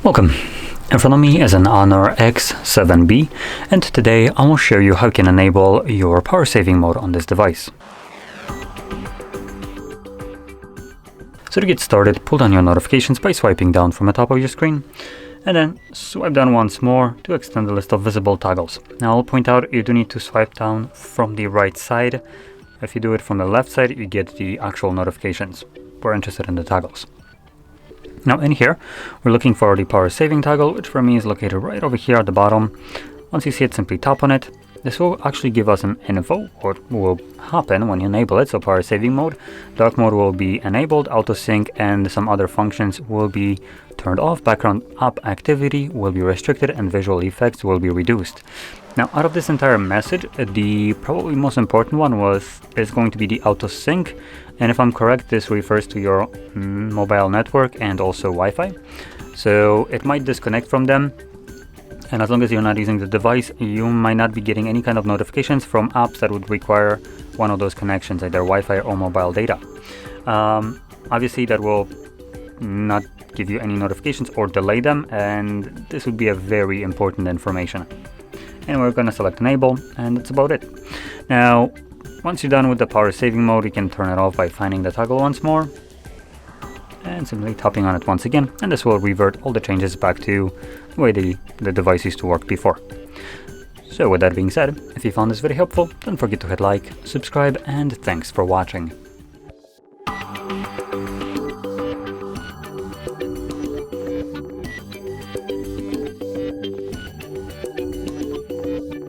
Welcome. In front of me is an HONOR X7b, and today I will show you how you can enable your power saving mode on this device. So to get started, pull down your notifications by swiping down from the top of your screen, and then swipe down once more to extend the list of visible toggles. Now I'll point out you do need to swipe down from the right side. If you do it from the left side, you get the actual notifications. We're interested in the toggles. Now in here, we're looking for the power saving toggle, which for me is located right over here at the bottom. Once you see it, simply tap on it. This will actually give us an info, what will happen when you enable it. So power saving mode, dark mode will be enabled, auto sync and some other functions will be turned off, background app activity will be restricted, and visual effects will be reduced. Now out of this entire message, the probably most important one is going to be the auto sync, and if I'm correct, this refers to your mobile network and also Wi-Fi. So it might disconnect from them, and as long as you're not using the device, you might not be getting any kind of notifications from apps that would require one of those connections, either Wi-Fi or mobile data. Obviously that will not give you any notifications or delay them, and this would be a very important information. And we're going to select enable, and that's about it. Now once you're done with the power saving mode, you can turn it off by finding the toggle once more and simply tapping on it once again, and this will revert all the changes back to the way the device used to work before. So with that being said, if you found this video helpful, don't forget to hit like, subscribe, and thanks for watching.